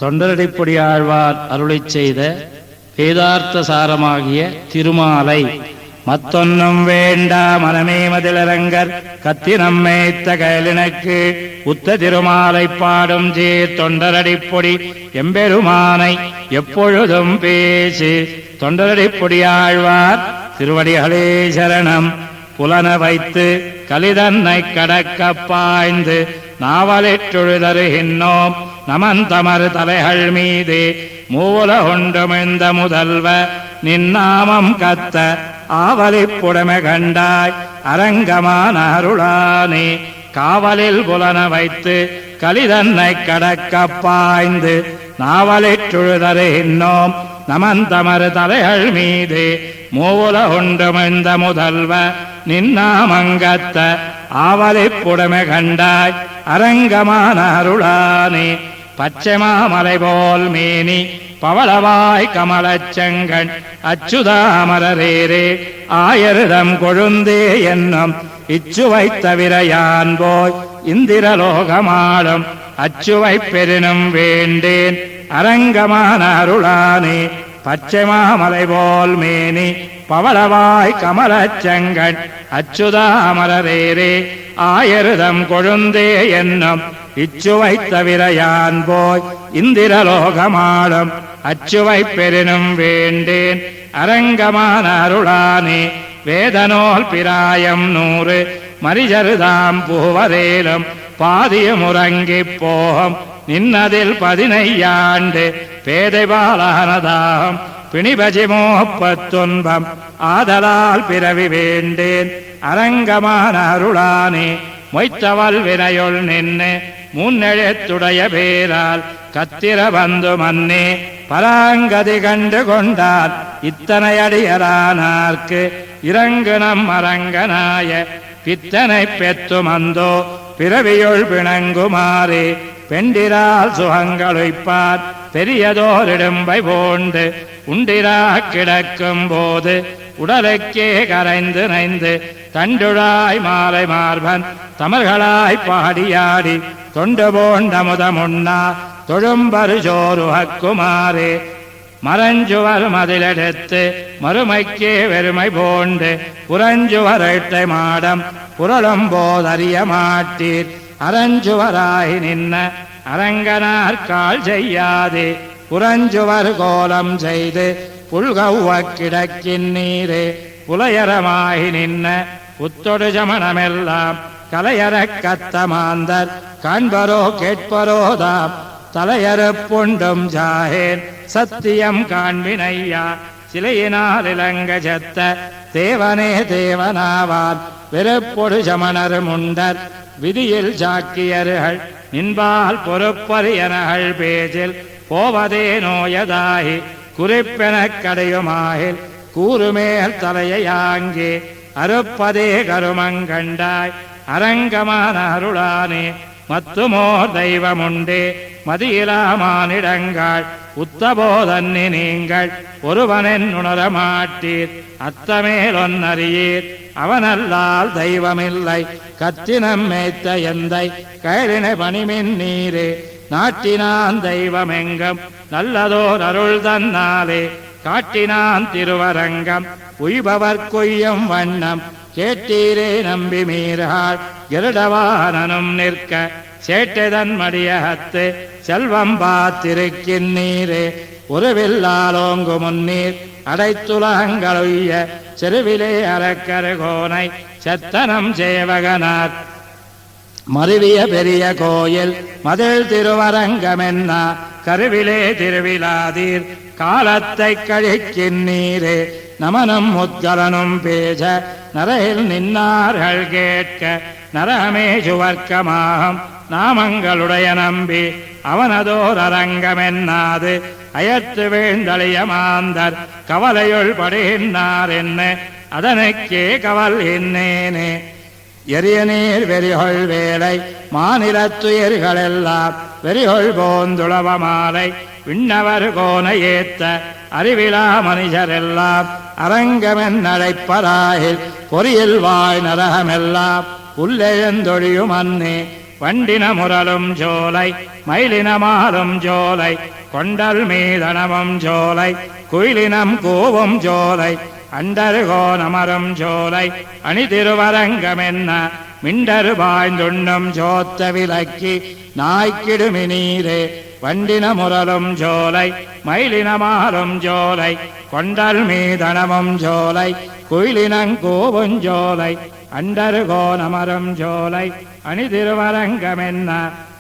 தொண்டரடிப்பொடியாழ்வார் அருளிச் செய்த வேதார்த்த சாரமாகிய திருமாலை. மத்தொன்னும் வேண்டா மனமே மதிலரங்கர் கத்தி நம்மேத்த கயலினக்கு உத்த திருமாலை பாடும் சீர் தொண்டரடிப்பொடி எம்பெருமானை எப்பொழுதும் பேசு. தொண்டரடிப்பொடியாழ்வார் திருவடிகளே சரணம். புலன வைத்து கலிதன்னை கடக்க பாய்ந்து நாவலிற்றொழுதருகின்றோம் நமன் தமறு தலைகள் மீது மூல ஒன்றுமிழ்ந்த முதல்வ நின்னாமம் கத்த ஆவலிப்புடமை கண்டாய் அரங்கமான அருளானே. காவலில் புலன வைத்து கலிதன்னை கடக்க பாய்ந்து நாவலிற்றொழுதருகின்றோம் நமன் தமறு தலைகள் மீது மூல ஒன்றுமிழ்ந்த முதல்வ நின்னாமங்கத்த ஆவலிப்புடமை கண்டாய் அரங்கமான அருளானே. பச்சைமாமலை போல் மேனி பவளவாய் கமலச்செங்கண் அச்சுதாமரரேரே ஆயர்தம் கொழுந்தே என்னும் இச்சுவை தவிர யான் போய் இந்திரலோகமாடும் அச்சுவை பெரினும் வேண்டேன் அரங்கமான அருளானே. பச்சைமாமலை போல் மேனி பவளவாய் கமலச்செங்கண் அச்சுதாமரரேரே ஆயர்தம் கொழுந்தே என்னும் இச்சுவை தவிர யான் போய் இந்திரலோகமாடும் அச்சுவை பெரினும் வேண்டேன் அரங்கமான அருளானே. வேதனோல் பிராயம் 100 மரிஜருதாம் பூவரேலும் பாதியமுறங்கிப் போகும் நின்னதில் 15 ஆண்டு பேதை பாலானதாகும் பிணிபஜி மோப்பத்துன்பம் ஆதலால் பிறவி வேண்டேன் அரங்கமான அருளானே. மொய்த்தவல் வினையுள் நின்று முன்னெழுத்துடைய பேரால் கத்திர பந்து மன்னே பராங்கதி கண்டு கொண்டார் இத்தனை அடியரானார்க்கு இறங்கு நம் அரங்கனாய பித்தனை பெத்து மந்தோ பிறவியுள் பிணங்குமாறே. பெண்டிரால் சுகங்களுய்ப்பார் பெரியதோரிடும்பை போண்டு உண்டிரா கிடக்கும் போது உடலுக்கே கரைந்து நைந்து தண்டுழாய் மாலை மார்பன் தமர்களாய் பாடியாடி தொண்டு போண்ட முதமுன்னா தொழும்பரு சோறுகுமாரே. மரஞ்சுவர் மதிலெடுத்து மறுமைக்கே வெறுமை போண்டு புறஞ்சுவரட்டை மாடம் புரளும் போதறிய மாட்டீர் அரஞ்சுவராய் நின்ன அரங்கனார்கால் செய்யாதே. புறஞ்சுவர் கோலம் செய்து புல்கௌவ கிடக்கின்னீரே புலையரமாகி நின்ன புத்தொடு சமணமெல்லாம் கலையறக் கத்தமாந்தர் காண்பரோ கேட்பரோதாம் தலையறுப்புண்டும் ஜாகேன் சத்தியம் காண்பினையா. சிலையினால் இலங்க செத்த தேவனே தேவனாவான் வெறுப்பொடு சமணர் முண்டர் விதியில் சாக்கியர்கள் நின்பால் பொறுப்பரியனகள் பேச்சில் போவதே நோயதாகி குறிப்பெனக் கடையுமாகில் கூறுமேல் தலையாங்கே அறுப்பதே கருமங்கண்டாய் அரங்கமான அருளானே. மத்துமோர் தெய்வமுண்டே மதியிலாமானிடங்கள் உத்தபோதன்னி நீங்கள் ஒருவனென் உணரமாட்டீர் அத்தமேலொன்னறியீர் அவனல்லால் தெய்வமில்லை கத்தினம் மேய்த்த எந்தை கயலினை பணிமின் நீரே. நாட்டினான் தெய்வமெங்கும் நல்லதோர் அருள் தன்னாலே காட்டினான் திருவரங்கம் உய்பவர் கொய்யும் வண்ணம் கேட்டீரே நம்பி மீறாள் கருடவானனும் நிற்க சேட்டதன் மடியகத்து செல்வம் பார்த்திருக்கின்றீரே. ஒருவில்லாலோங்கு முன்னீர் அடைத்துலகங்களுய்ய செருவிலே அரக்கருகோனை செத்தனம் சேவகனார் மருவிய பெரிய கோயில் மதில் திருவரங்கமென்னா கருவிலே திருவிழாதீர் காலத்தை கழிக்கின்றீரே. நமனும் முத்கலனும் பேச நரையில் நின்னார்கள் கேட்க நரகமே சுவர்க்கமாகும் நாமங்களுடைய நம்பி அவனதோர் அரங்கமென்னாது அயர்த்து வீழ்ந்தளிய மாந்தர் கவலையுள் படுகின்றார் என்ன அதனுக்கே கவல் என்னேனே. எரிய நீர் வெறிகொள் வேலை மாநிலத்துயர்களெல்லாம் வெறிகொள் போந்துளவ மாலை விண்ணவர் கோனை ஏத்த அறிவிலா மனிதரெல்லாம் அரங்கமென் அழைப்பராயில் பொறியில் வாய் நரகமெல்லாம் புல்லெழுந்தொழியும் அன்னே வண்டின முரலும் ஜோலை மயிலினமாலும் ஜோலை கொண்டல் மீதனமும் ஜோலை குயிலினம் கூவும் ஜோலை அண்டருகோணமரும் ஜோலை அணி திருவரங்கமென்ன மிண்டரு பாய்ந்துண்ணும் ஜோத்த விலக்கி நாய்க்கிடுமி நீரே வண்டின முரலும் ஜோலை மயிலினமாலும் ஜோலை கொண்டல் மீதனமும் ஜோலை குயிலினங்கூவும் ஜோலை அண்டருகோணமரும் ஜோலை அணி திருவரங்கமென்ன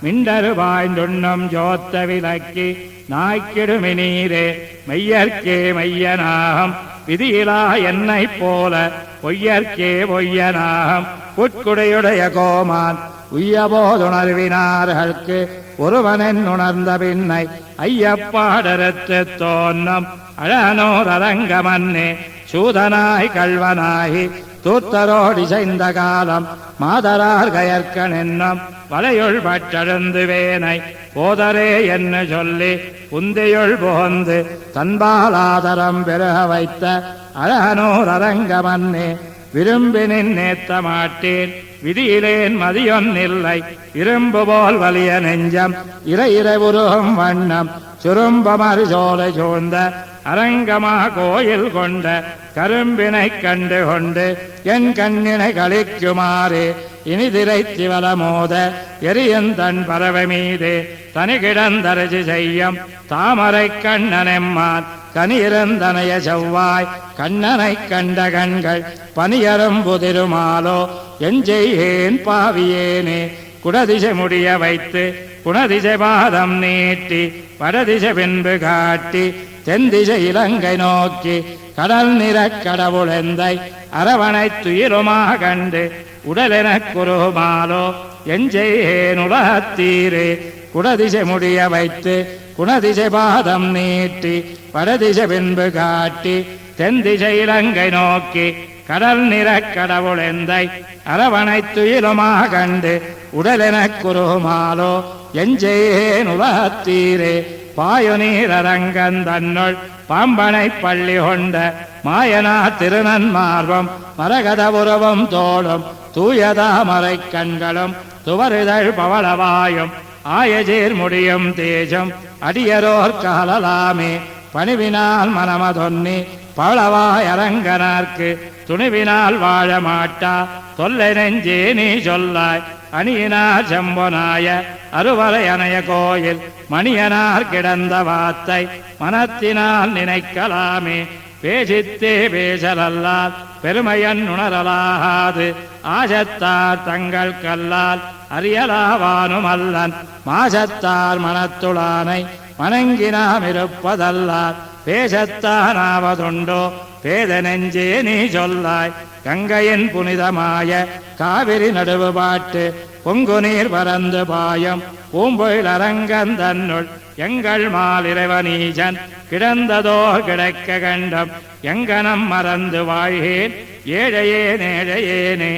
மிண்டரு பாய்ந்துண்ணும் ஜோத்த விலக்கி நாய்க்கிடுமி நீரே மெய்யற்கே மெய்யனாகம் விதியிலா என்னை போல பொய்யற்கே பொய்யனாகம் புட்குடையுடைய கோமான் உய்யபோதுணர்வினார்களுக்கு ஒருவனென் உணர்ந்த பின்னை ஐயப்பாடரத்து தோன்னம் அழனோர் அரங்கமன்னே சூதனாய் கல்வனாகி தூத்தரோடி செய்த காலம் மாதரார் கயற்கன் என்னும் வலையுள் பட்டெழுந்து வேனை போதரே என்று சொல்லி உந்தியுள் புகுந்து தன்பாலாதரம் பெருக வைத்த அழனோர் அரங்கமன்னே விரும்பினின் நேத்த மாட்டேன் விதியிலேன் மதியொன்னில்லை இரும்பு போல் வலிய நெஞ்சம் இறை உருகும் வண்ணம் சுரும்பமறு சோலை சூழ்ந்த அரங்கமா கோயில் கொண்ட கரும்பினை கண்டு கொண்டு என் கண்ணினை கழிக்குமாறு இனி திரைத்திவல மோத எரியந்தன் பறவை மீது தனி கிடந்தரசி செய்யும் தாமரை கண்ணனெம்மான் கனியிருந்தனைய செவ்வாய் கண்ணனை கண்ட கண்கள் பனியரும் புதிருமாலோ எஞ்செய்யேன் பாவியேனே குடதிசை முடிய வைத்து குணதிசை பாதம் நீட்டி வடதிசை பின்பு காட்டி தென்திசை இலங்கை நோக்கி கடல் நிற கடவுளெந்தை அரவணை துயிலுமாக கண்டு உடலெனக் குருமாலோ எஞ்செய்யேன் உலகத்தீரே குடதிசை முடிய வைத்து குணதிசை பாதம் நீட்டி வடதிசை பின்பு காட்டி தென்திசை இலங்கை நோக்கி கடல் நிற கடவுளெந்தை அரவணை துயிலுமாக கண்டு உடலெனக் குருமாலோ எஞ்செய்யேன் உலகத்தீரே பாயுநீர் அரங்கந்தன்னுள் பாம்பனை பள்ளி கொண்ட மாயனா திருநன்மார்வம் மரகத உருவம் தோளும் தூயதாமரை கண்களும் துவருதழ் பவளவாயும் ஆயஜீர் முடியும் தேஜம் அடியரோர் காலலாமே பணிவினால் மனமதொன்னி பவளவாய் அரங்கனார்க்கு துணிவினால் வாழ மாட்டா தொல்லை நெஞ்சே நீ சொல்லாய் அணியினார் செம்பொனாய அருவரை அணைய கோயில் மணியனார் கிடந்த வாத்தை மனத்தினால் நினைக்கலாமே பேசித்தே பேசலல்லால் பெருமையன் உணரலாகாது ஆசத்தார் தங்கள் கல்லால் அறியலாவானும் அல்லன் மாசத்தார் மனத்துளானை வணங்கினாம் இருப்பதல்லால் பேசத்தானாவதுண்டோ பேத நெஞ்சே நீ சொல்லாய் கங்கையின் புனிதமாய காவிரி நடுவு பாட்டு பொங்கு நீர் பறந்து பாயம் பூம்பொழில் அரங்கந்தன்னுள் எங்கள் மால் இறைவனீசன் கிடந்ததோ கிடக்க கண்டம் எங்கனம் மறந்து வாழ்கேன் ஏழையேனே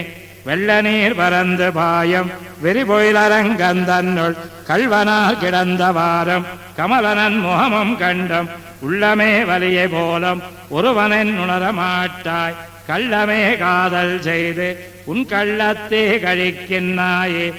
வெள்ள நீர் பறந்து பாயம் வெறிபொழில் அரங்கந்தன்னுள் கல்வனார் கிடந்த வாரம் கமலனன் முகமும் கண்டம் உள்ளமே வலியை போலம் ஒருவனென் உணரமாட்டாய் கள்ளமே காதல் செய்து உன் கள்ளத்தே கழிக்கின்னாயே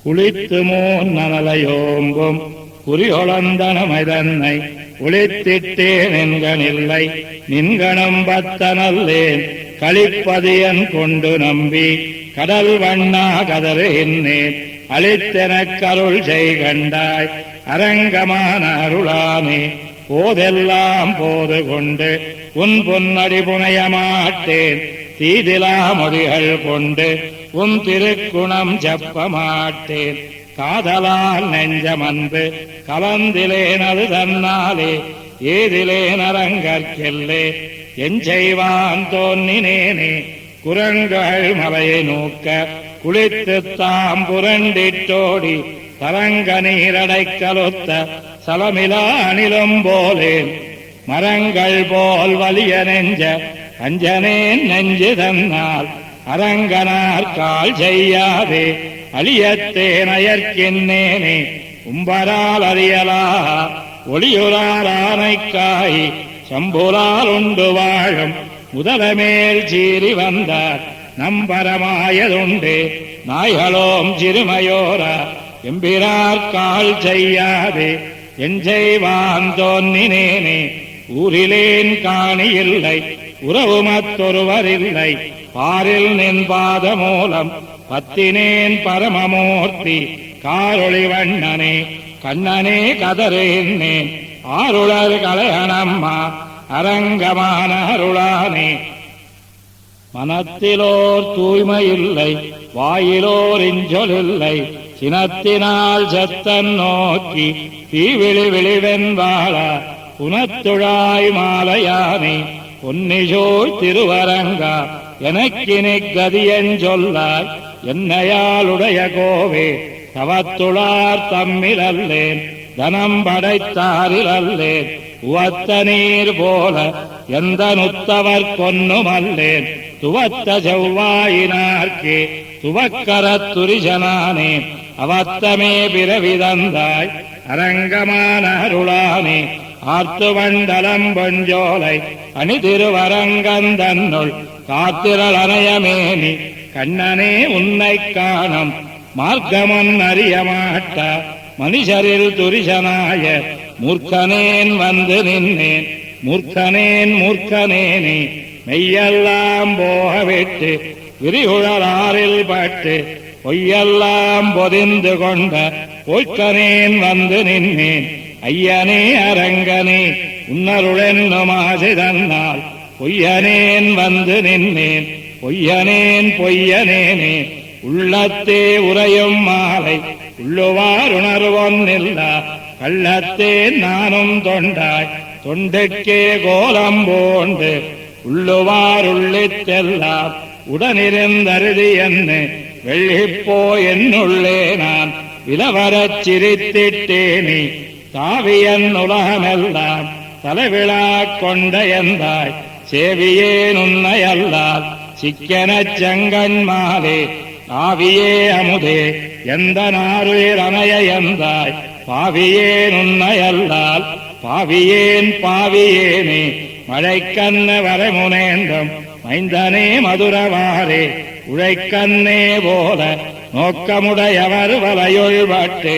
குளித்து மோன் நனலையோம்பும் குறியொளந்தனமைதன்னை உளித்திட்டேன் என்கனில்லை நின்கணம் பத்தனல்லேன் களிப்பதியன் கொண்டு நம்பி கடல் வண்ணா கதறுகின்றேன் அளித்தெனக் அருள் செய்கண்டாய் அரங்கமான அருளானே போதெல்லாம் போது கொண்டு உன் பொன்னடி புனைய மாட்டேன் தீதிலா மொழிகள் கொண்டு உன் திருக்குணம் செப்ப மாட்டேன் காதலால் நெஞ்சமன்பு கலந்திலேன் அது தன்னாலே ஏதிலேன் அரங்கற்கெல்லே என் செய்வான் தோன்னினேனே குரங்கள் மலையை நோக்க குளித்து தாம் புரண்டிட்டோடி தரங்க நீரடை கலுத்த சலமிலா அணிலும் போலேன் மரங்கள் போல் வலிய நெஞ்ச அஞ்சனேன் நெஞ்சு தன்னால் அரங்கனார் கால் செய்யாதே அழியத்தேன் அயற்கின்னேனே உம்பரால் அறியலா ஒளியுறார் ஆனைக்காய் சம்புரால் உண்டு வாழும் முதலமேல் சீறி வந்தார் நம்பரமாயதுண்டு நாய்களோம் சிறுமையோரா எம்பிரார்கால் செய்யாது என் செய்வான் தோன்னினேனே ஊரிலேன் காணி இல்லை உறவுமத்தொருவரில்லை பாரில் நின் பாத மூலம் பத்தினேன் பரமமூர்த்தி காரொளி வண்ணனே கண்ணனே கதறேன்னேன் ஆருளர் கலையனம்மா அரங்கமான அருளானே மனத்திலோர் தூய்மையில்லை வாயிலோர் இஞ்சொலில்லை சினத்தினால் செத்தன் நோக்கி தீவிழி விழிவென்பாள புனத்துழாய் மாலையானே பொன்னிசோய் திருவரங்கா எனக்கினி கதியன் சொல்லாய் என்னையாளுடைய கோவே தவத்துளார் தம்மிலல்லேன் தனம் படைத்தாரிலல்லேன் உவத்த நீர் போல எந்த நுத்தவர் கொன்னுமல்லேன் துவத்த செவ்வாயினார்க்கே துவக்கரத் துரிசனானேன் அவத்தமே பிறவிதந்தாய் அரங்கமான அருளானே ஆர்த்து வண்டலம் பொஞ்சோலை அணி திருவரங்கந்தன்னுள் காத்திரள் அணையமேனி கண்ணனே உன்னை காணும் மார்க்கமன் அறிய மாட்ட மனுஷரில் துரிசனாய மூர்க்கனேன் வந்து நின்னேன் மூர்க்கனேன் மூர்க்கனேனே மெய்யெல்லாம் போகவிட்டு விரிகுழலாரில் பட்டு பொய்யெல்லாம் பொதிந்து கொண்ட பொய்க்கனேன் வந்து நின்னேன் ஐயனே அரங்கனே உன்னருளென்னும் ஆசை தன்னால் பொய்யனேன் வந்து நின்னேன் பொய்யனேன் பொய்யனேனே உள்ளத்தே உறையும் மாலை உள்ளுவார் உணர்வொன்னில்லா கள்ளத்தே நானும் தொண்டாய் தொண்டுக்கே கோலம் போண்டு உள்ளுவார் உள்ளித்தெல்லாம் உடனிருந்தருதி என்று வெள்ளிப்போ என்னுள்ளே நான் விலவரச் சிரித்திட்டேனே தாவியன் உலகமெல்லாம் தலைவிழா கொண்ட எந்தாய் சேவியேன் உன்னையல்லால் சிக்கனச் செங்கன்மாலே ஆவியே அமுதே எந்த நாருயிர் அணைய எந்தாய் பாவியேன் உன்னையல்லால் பாவியேன் பாவியேனே மழைக்கண்ண வரமுனேந்தும் மைந்தனே மதுரவாரே உழைக்கண்ணே போல நோக்கமுடையவர் வலையொழ்பட்டு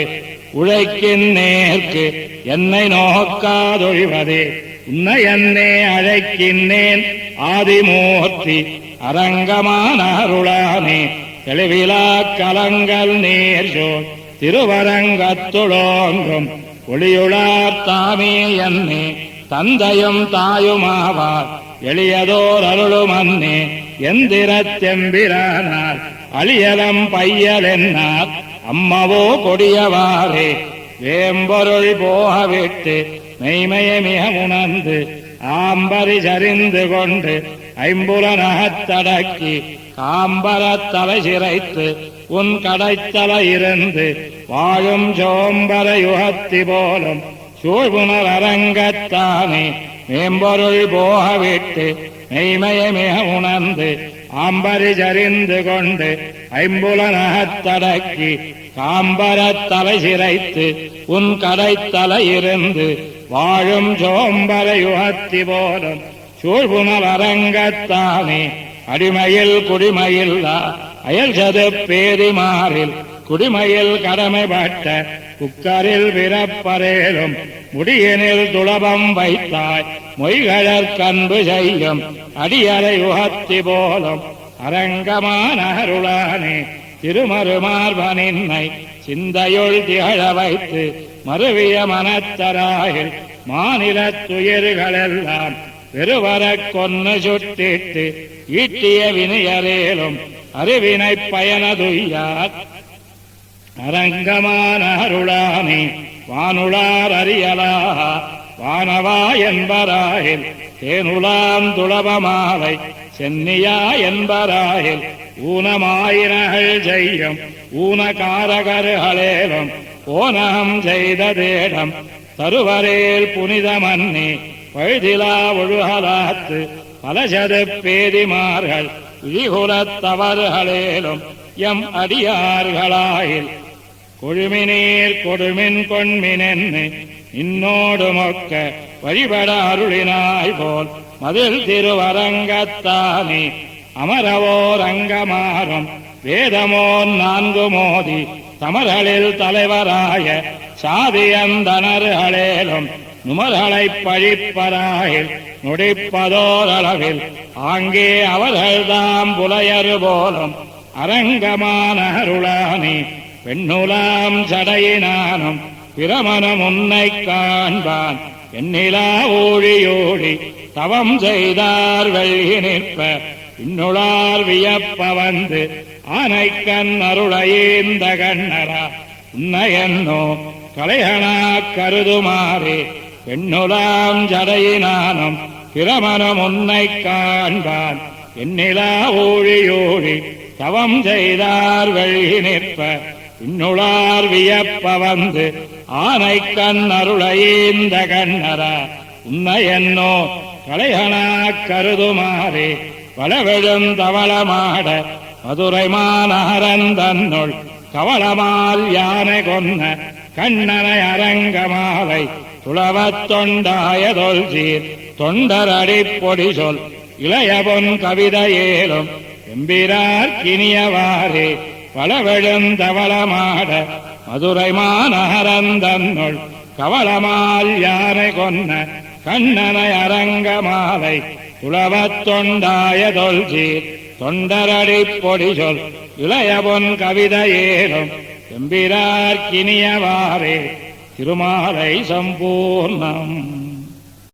உழைக்கின் நேர்க்கு என்னை நோக்காதொழிவதே உன்னை என்னே அழைக்கின்றேன் ஆதிமூர்த்தி அரங்கமான அருளானே தெளிவிலா கலங்கள் நேர்சோர் திருவரங்கத்துளோங்கும் ஒளியுளார் தாமே என்னே தந்தையும் தாயுமாவார் எளியதோர் அருளும் அன்னே எந்திரத் தெம்பிரானார் அழியலம் பையலென்னார் அம்மவோ கொடியவாரே வேம்பொருள் போகவிட்டு மெய்மையை மிக உணர்ந்து ஆம்பரி சரிந்து கொண்டு ஐம்புலனகத்தடக்கி காம்பரத் தலை சிரைத்து உன் கடைத்தல இருந்து வாழும் சோம்பர யுகத்தி போலும் சூழ்புணர் அரங்கத்தானே மேம்பொருள் போகவிட்டு மெய்மையை மிக உணர்ந்து ஆம்பரி சரிந்து கொண்டு ஐம்புலனகத்தடக்கி காம்பரத் தலை சிரைத்து உன் கடைத்தல இருந்து வாழும் சோம்பர யுகத்தி போலும் சூழ்புணர் அரங்கத்தானே அடிமையில் குடிமையில்லா அயல் சது பேதிமாறில் குடிமையில் கடமைப்பட்ட குக்கரில் பிறப்பரேலும் முடியனில் துளபம் வைத்தாய் மொய்களற் கன்பு செய்யும் அடியறை உகத்தி போலும் அரங்கமான அருளானே திருமருமார்பனின்னை சிந்தையுள் திகழ வைத்து மறுவிய மனத்தராயில் மாநிலத் துயர்களெல்லாம் பெருவரக் கொன்னு சுட்டிட்டு ஈட்டிய வினையரேலும் அறிவினை பயனதுய்யார் அரங்கமான அருளானே வானுளார் அறியலா வானவா என்பராயில் தேனுலாம் துளபமாலை சென்னியா என்பராயில் ஊனமாயினகள் செய்யும் ஊனகாரகர்களேலும் போனகம் செய்த தேடம் தருவரேல் புனிதமன்னே பழுதிலா ஒழுகலாத்து பலசது பேதிமார்கள் இழிகுலத்தவர்களேலும் எம் அடியார்களாயில் கொழுமினீர் கொடுமின் கொண்மினென்னு இன்னோடு மொக்க வழிபட அருளினாய் போல் மதில் திருவரங்கத்தானே அமரவோர் அங்கமாறும் வேதமோ 4 மோதி தமர்களில் தலைவராய சாதியந்தனர்களேலும் நுமர்களைப் பழிப்பராயில் நொடிப்பதோரளவில் ஆங்கே அவர்கள் தாம் புலையரு போலும் அரங்கமான அருளானி பெண்ணுலாம் சடையினானும் பிரமணம் உன்னை காண்பான் எண்ணிலா ஊழியோடி தவம் செய்தார் வெள்ளி நிற்ப இன்னுளார் வியப்ப வந்து ஆனைக்கண் அருளையேந்த கண்ணரா உன்னையன்னோ கலைகனா கருதுமாறே பெண்ணுலாம் ஜடையினானும் பிரமணம் உன்னை காண்பான் எண்ணிலா ஊழியோடி தவம் செய்தார் வெள்ளி நிற்ப இன்னுளார் வியப்ப வந்து ஆனைக்கண் அருளையேந்த கண்ணரா உன்னையன்னோ கலைகனா கருதுமாறே வளவெழும் தவளமாட மதுரை மாநகரந்தன்னுள் கவளமால் யானை கொன்ன கண்ணனை அரங்கமாலை துளவத் தொண்டாயதொல் சீர் தொண்டரடி பொடி சொல் இளைய பொன் கவிதையேலும் எம்பிரார் கினியவாறே வளவெழும் தவளமாட மதுரை மாநகரந்தன்னுள் கவளமால் யானை கொன்ன கண்ணனை அரங்கமாலை துளவத் தொண்டாயதொல் சீர் தொண்டரடி பொடி சொல் இளைய பொன் கவிதையேலும் எம்பிரார் கினியவாறே திருமாலை சம்பூர்ணம்.